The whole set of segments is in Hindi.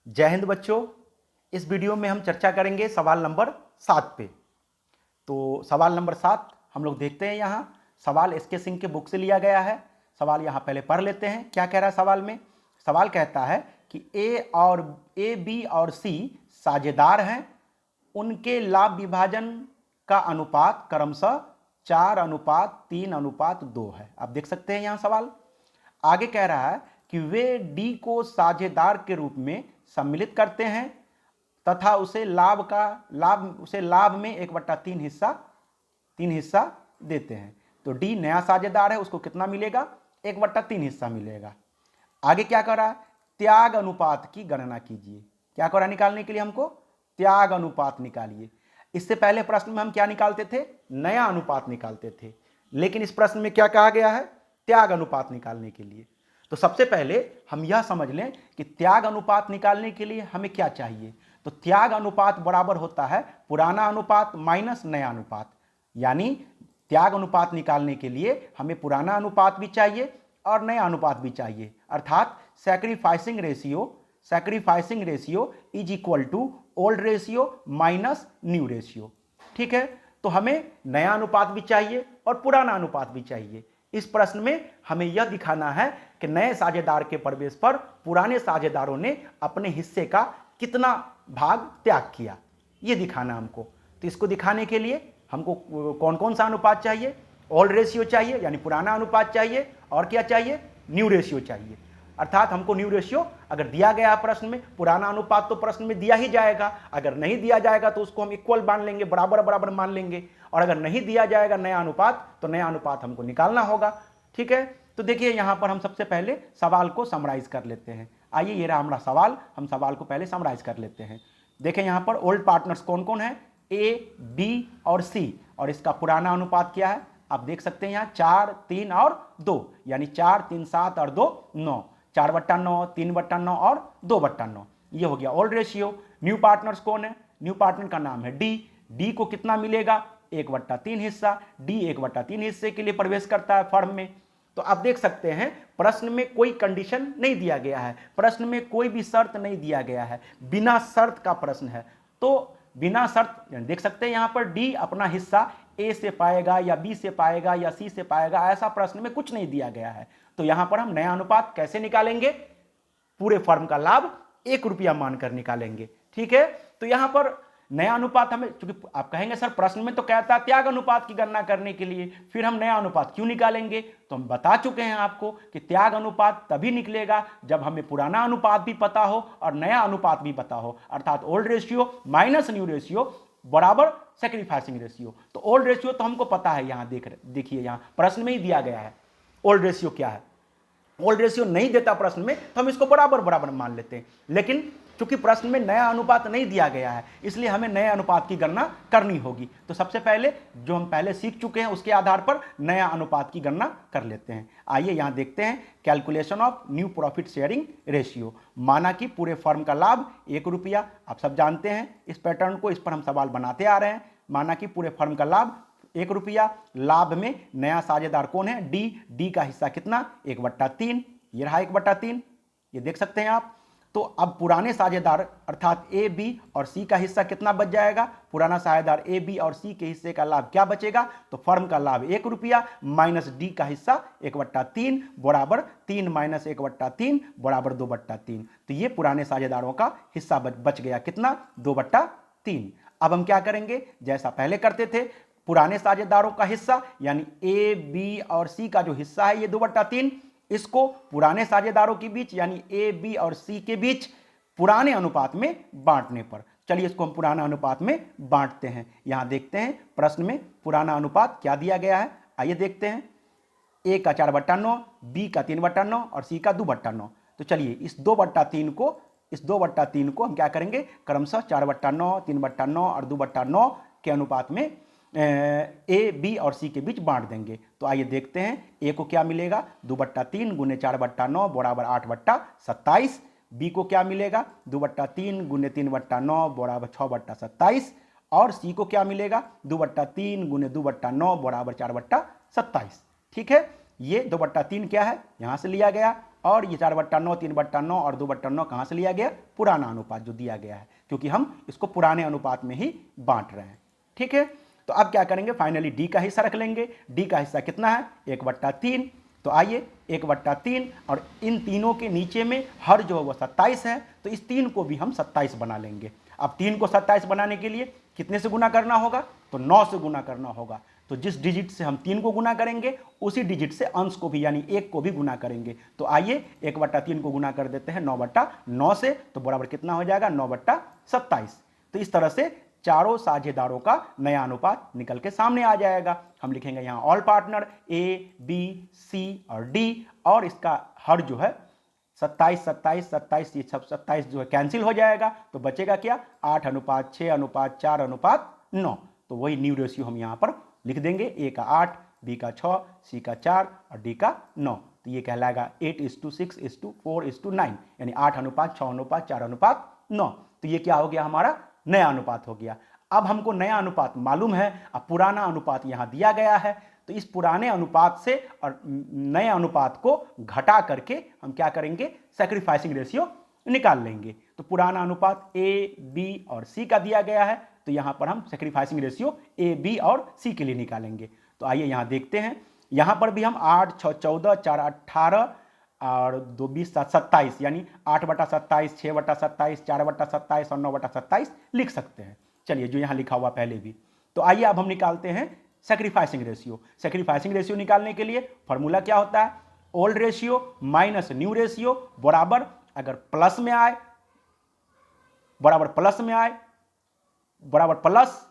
जय हिंद बच्चों। इस वीडियो में हम चर्चा करेंगे सवाल नंबर 7 पे। तो सवाल नंबर 7 हम लोग देखते हैं। यहाँ सवाल एसके सिंह के बुक से लिया गया है। सवाल यहाँ पहले पढ़ लेते हैं, क्या कह रहा है सवाल में। सवाल कहता है कि ए बी और सी साझेदार हैं, उनके लाभ विभाजन का अनुपात क्रमशः 4:3:2 है। आप देख सकते हैं यहाँ सवाल आगे कह रहा है कि वे डी को साझेदार के रूप में सम्मिलित करते हैं तथा उसे लाभ में 1/3 हिस्सा देते हैं। तो डी नया साझेदार है, उसको कितना मिलेगा? 1/3 हिस्सा मिलेगा। आगे क्या कर रहा है? त्याग अनुपात की गणना कीजिए। क्या कर रहा है निकालने के लिए? हमको त्याग अनुपात निकालिए। इससे पहले प्रश्न में हम क्या निकालते थे? नया अनुपात निकालते थे, लेकिन इस प्रश्न में क्या कहा गया है? त्याग अनुपात निकालने के लिए। तो सबसे पहले हम यह समझ लें कि त्याग अनुपात निकालने के लिए हमें क्या चाहिए। तो त्याग अनुपात बराबर होता है पुराना अनुपात माइनस नया अनुपात। यानी त्याग अनुपात निकालने के लिए हमें पुराना अनुपात भी चाहिए और नया अनुपात भी चाहिए, अर्थात sacrificing ratio is equal to old ratio minus new ratio. ठीक है, तो हमें नया अनुपात भी चाहिए और पुराना अनुपात भी चाहिए। इस प्रश्न में हमें यह दिखाना है कि नए साझेदार के प्रवेश पर पुराने साझेदारों ने अपने हिस्से का कितना भाग त्याग किया, यह दिखाना हमको। तो इसको दिखाने के लिए हमको कौन कौन सा अनुपात चाहिए? ओल्ड रेशियो चाहिए, यानी पुराना अनुपात चाहिए, और क्या चाहिए? न्यू रेशियो चाहिए। अर्थात हमको न्यू रेशियो अगर दिया गया प्रश्न में, पुराना अनुपात तो प्रश्न में दिया ही जाएगा। अगर नहीं दिया जाएगा तो उसको हम इक्वल मान लेंगे, बराबर बराबर मान लेंगे। और अगर नहीं दिया जाएगा नया अनुपात, तो नया अनुपात हमको निकालना होगा। ठीक है, तो देखिए यहां पर हम सबसे पहले सवाल को समराइज कर लेते हैं। आइए, ये रहा हमारा सवाल। हम सवाल को पहले समराइज कर लेते हैं। देखें यहां पर ओल्ड पार्टनर्स कौन कौन है? ए, बी और सी। और इसका पुराना अनुपात क्या है? आप देख सकते हैं यहाँ 4, 3 और 2, यानी 4, 3, 7 और 2, 9। 4/9, 3/9 और 2/9, ये हो गया ओल्ड रेशियो। न्यू पार्टनर्स कौन है? न्यू पार्टनर का नाम है डी। डी को कितना मिलेगा? 1/3 हिस्सा। डी 1/3 हिस्से के लिए प्रवेश करता है फर्म में। तो आप देख सकते हैं प्रश्न में कोई कंडीशन नहीं दिया गया है, प्रश्न में कोई भी शर्त नहीं दिया गया है, बिना शर्त का प्रश्न है। तो बिना शर्त देख सकते हैं यहां पर डी अपना हिस्सा ए से पाएगा या बी से पाएगा या सी से पाएगा, ऐसा प्रश्न में कुछ नहीं दिया गया है। तो यहां पर हम नया अनुपात कैसे निकालेंगे? पूरे फर्म का लाभ 1 रुपया मानकर निकालेंगे। ठीक है, तो यहां पर नया अनुपात हमें, चूंकि आप कहेंगे सर प्रश्न में तो कहता है त्याग अनुपात की गणना करने के लिए, फिर हम नया अनुपात क्यों निकालेंगे? तो हम बता चुके हैं आपको कि त्याग अनुपात तभी निकलेगा जब हमें पुराना अनुपात भी पता हो और नया अनुपात भी पता हो, अर्थात old ratio minus new ratio बराबर सैक्रिफाइसिंग रेशियो। तो ओल्ड रेशियो तो हमको पता है, यहां देखिए यहां प्रश्न में ही दिया गया है ओल्ड रेशियो क्या है। ओल्ड रेशियो नहीं देता प्रश्न में तो हम इसको बराबर बराबर मान लेते हैं, लेकिन चूंकि प्रश्न में नया अनुपात नहीं दिया गया है इसलिए हमें नए अनुपात की गणना करनी होगी। तो सबसे पहले जो हम पहले सीख चुके हैं उसके आधार पर नया अनुपात की गणना कर लेते हैं। आइए यहां देखते हैं calculation of new profit sharing ratio. माना कि पूरे फर्म का लाभ 1 रुपया, आप सब जानते हैं इस पैटर्न को, इस पर हम सवाल बनाते आ रहे हैं। माना कि पूरे फर्म का लाभ 1 रुपया, लाभ में नया साझेदार कौन है? डी। डी का हिस्सा कितना? 1/3, ये रहा 1/3, ये देख सकते हैं आप। तो अब पुराने साझेदार अर्थात ए, बी और सी का हिस्सा कितना बच जाएगा? पुराना साझेदार ए, बी और सी के हिस्से का लाभ क्या बचेगा? तो फर्म का लाभ 1 रुपया माइनस डी का हिस्सा 1/3 बराबर 3 माइनस 1/3 बराबर 2/3। तो ये पुराने साझेदारों का हिस्सा बच गया कितना? 2/3। अब हम क्या करेंगे? जैसा पहले करते थे, पुराने साझेदारों का हिस्सा यानी ए, बी और सी का जो हिस्सा है ये 2/3, इसको पुराने साझेदारों के बीच यानी ए, बी और सी के बीच पुराने अनुपात में बांटने पर, चलिए इसको हम पुराना अनुपात में बांटते हैं। यहां देखते हैं प्रश्न में पुराना अनुपात क्या दिया गया है, आइए देखते हैं। ए का 4/9, बी का 3/9 और सी का 2/9। तो चलिए इस 2/3 को हम क्या करेंगे? क्रमशः 4/9, 3/9 और 2/9 के अनुपात में ए, बी और सी के बीच बांट देंगे। तो आइए देखते हैं ए को क्या मिलेगा? 2/3 गुने 4/9 बराबर 8/27। बी को क्या मिलेगा? 2/3 गुने 3/9 बराबर 6/27। और सी को क्या मिलेगा? 2/3 गुने 2/9 बराबर 4/27। ठीक है, ये 2/3 क्या है, यहाँ से लिया गया, और ये 4/9, 3/9 और 2/9 कहाँ से लिया गया, पुराना अनुपात जो दिया गया है, क्योंकि हम इसको पुराने अनुपात में ही बांट रहे हैं। ठीक है, तो अब क्या करेंगे, फाइनली डी का हिस्सा रख लेंगे। डी का हिस्सा कितना है, 1/3। तो आइए 1/3 और इन तीनों के नीचे में हर जो है वो 27 है, तो इस 3 को भी हम 27 बना लेंगे। अब 3 को 27 बनाने के लिए कितने से गुना करना होगा, तो 9 से गुना करना होगा। तो जिस डिजिट से हम 3 को गुना करेंगे उसी डिजिट से अंश को भी यानी 1 को भी गुना करेंगे। तो आइए 1/3 को गुना कर देते हैं 9/9 से, तो बराबर कितना हो जाएगा, 9/27। तो इस तरह से चारों साझेदारों का नया अनुपात निकल के सामने आ जाएगा। हम लिखेंगे यहाँ ऑल पार्टनर ए, बी, सी और डी, और इसका हर जो है 27, 27, 27, ये सब 27 जो है कैंसिल हो जाएगा, तो बचेगा क्या, 8:6:4:9। तो वही न्यू रेशियो हम यहाँ पर लिख देंगे, ए का 8, बी का 6, सी का 4 और डी का 9। तो ये कहलाएगा 8:6:4:9, यानी 8:6:4:9। तो ये क्या हो गया, हमारा नया अनुपात हो गया। अब हमको नया अनुपात मालूम है, अब पुराना अनुपात यहाँ दिया गया है, तो इस पुराने अनुपात से और नए अनुपात को घटा करके हम क्या करेंगे, सैक्रिफाइसिंग रेशियो निकाल लेंगे। तो पुराना अनुपात ए, बी और सी का दिया गया है, तो यहाँ पर हम सैक्रिफाइसिंग रेशियो ए, बी और सी के लिए निकालेंगे। तो आइए यहाँ देखते हैं, यहाँ पर भी हम 8, 6, 14, 4, 18 और 2, 20, 7, 27, यानी 8/27, 6/27, 4/27 और 9/27 लिख सकते हैं। चलिए, जो यहाँ लिखा हुआ पहले भी। तो आइए अब हम निकालते हैं सैक्रिफाइसिंग रेशियो। सैक्रिफाइसिंग रेशियो निकालने के लिए फॉर्मूला क्या होता है, old ratio minus new ratio बराबर, अगर प्लस में आए बराबर प्लस में आए बराबर प्लस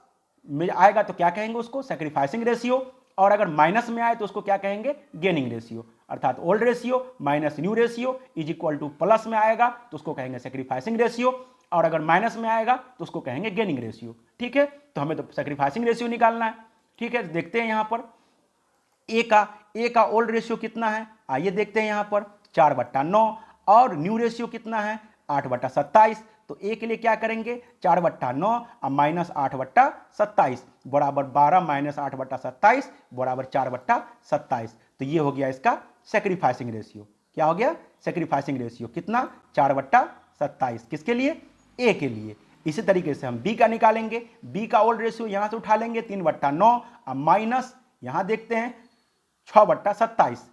में आएगा तो क्या कहेंगे उसको, सैक्रिफाइसिंग रेशियो, और अगर माइनस में आए तो उसको क्या कहेंगे, गेनिंग रेशियो। अर्थात old ratio minus new ratio is equal to, plus में आएगा तो उसको कहेंगे सैक्रिफाइसिंग रेशियो, और अगर माइनस में आएगा तो उसको कहेंगे गेनिंग रेशियो। ठीक है, तो हमें तो सैक्रिफाइसिंग रेशियो निकालना है। ठीक है, देखते हैं यहाँ पर ए का ओल्ड रेशियो कितना है, आइए देखते हैं यहाँ पर 4/9, और न्यू रेशियो कितना है, 8/27। तो ए के लिए क्या करेंगे, 4/9 और माइनस 8/27 बराबर 12 माइनस 8/27 बराबर 4/27। तो ये हो गया इसका सैक्रिफाइसिंग रेशियो। क्या हो गया, सैक्रिफाइसिंग रेशियो कितना, 4/27। किसके लिए, ए के लिए। इसी तरीके से हम बी का निकालेंगे। बी का ओल्ड रेशियो यहां से उठा लेंगे 3/9 और माइनस यहां देखते हैं 6/27।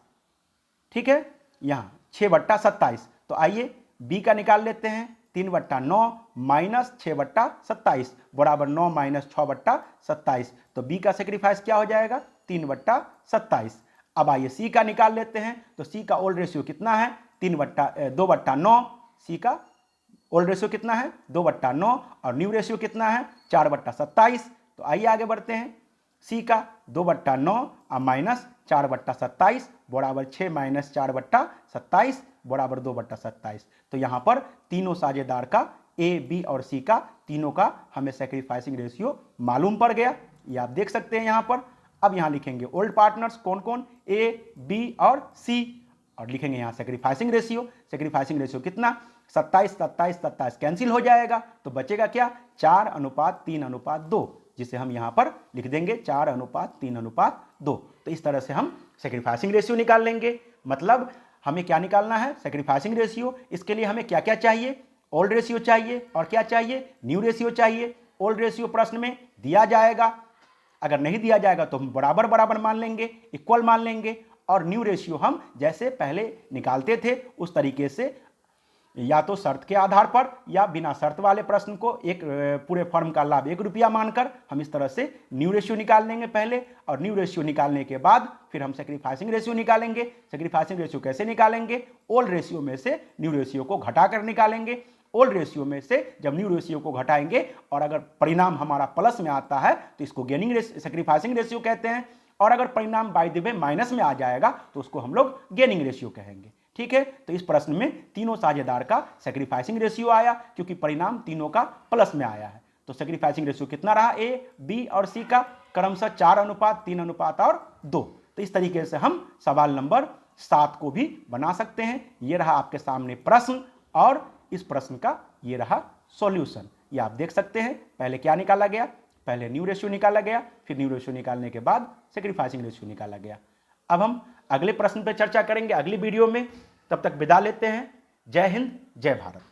ठीक है, यहां 6/27। तो आइए बी का निकाल लेते हैं, 3/9 माइनस 6/27 बराबर 9 माइनस 6/27। तो बी का सेक्रीफाइस क्या हो जाएगा, 3/27। अब आइए सी का निकाल लेते हैं। तो सी का ओल्ड रेशियो कितना है, 2/9। सी का ओल्ड रेशियो कितना है, 2/9, और न्यू रेशियो कितना है, 4/27। तो आइए आगे बढ़ते हैं। सी का 2/9 और माइनस 4/27 बराबर 6 माइनस 4/27 बराबर 2/27। तो यहाँ पर तीनों साझेदार का ए, बी और सी का तीनों का हमें सैक्रिफाइसिंग रेशियो मालूम पड़ गया। ये आप देख सकते हैं यहाँ पर। अब यहाँ लिखेंगे ओल्ड पार्टनर्स कौन कौन, ए, बी और सी, और लिखेंगे यहाँ सैक्रिफाइसिंग रेशियो। सैक्रिफाइसिंग रेशियो कितना, 27, 27, 27 कैंसिल हो जाएगा, तो बचेगा क्या, 4:3:2, जिसे हम यहाँ पर लिख देंगे 4:3:2। तो इस तरह से हम सैक्रिफाइसिंग रेशियो निकाल लेंगे। मतलब हमें क्या निकालना है, सैक्रिफाइसिंग रेशियो। इसके लिए हमें क्या क्या चाहिए, ओल्ड रेशियो चाहिए, और क्या चाहिए, न्यू रेशियो चाहिए। ओल्ड रेशियो प्रश्न में दिया जाएगा, अगर नहीं दिया जाएगा तो हम बराबर बराबर मान लेंगे, इक्वल मान लेंगे। और न्यू रेशियो हम जैसे पहले निकालते थे उस तरीके से, या तो शर्त के आधार पर या बिना शर्त वाले प्रश्न को एक पूरे फॉर्म का लाभ 1 रुपया मानकर हम इस तरह से न्यू रेशियो निकाल लेंगे पहले, और न्यू रेशियो निकालने के बाद फिर हम सैक्रिफाइसिंग रेशियो निकालेंगे। सैक्रिफाइसिंग रेशियो कैसे निकालेंगे, ओल्ड रेशियो में से न्यू रेशियो को घटाकर निकालेंगे। ओल्ड रेशियो में से जब न्यू रेशियो को घटाएंगे और अगर परिणाम हमारा प्लस में आता है तो इसको गेनिंग सैक्रिफाइसिंग रेशियो कहते हैं, और अगर परिणाम बाय द वे माइनस में आ जाएगा तो उसको हम लोग गेनिंग रेशियो कहेंगे। ठीक है, तो इस प्रश्न में तीनों साझेदार का सैक्रिफाइसिंग रेशियो आया क्योंकि परिणाम तीनों का प्लस में आया है। तो सैक्रिफाइसिंग रेशियो कितना रहा, ए, बी और सी का क्रमशः 4:3:2। तो इस तरीके से हम सवाल नंबर 7 को भी बना सकते हैं। ये रहा आपके सामने प्रश्न, और इस प्रश्न का ये रहा सॉल्यूशन। ये आप देख सकते हैं, पहले क्या निकाला गया, पहले न्यू रेशियो निकाला गया, फिर न्यू रेशियो निकालने के बाद सैक्रिफाइसिंग रेशियो निकाला गया। अब हम अगले प्रश्न पर चर्चा करेंगे अगली वीडियो में। तब तक विदा लेते हैं। जय हिंद, जय भारत।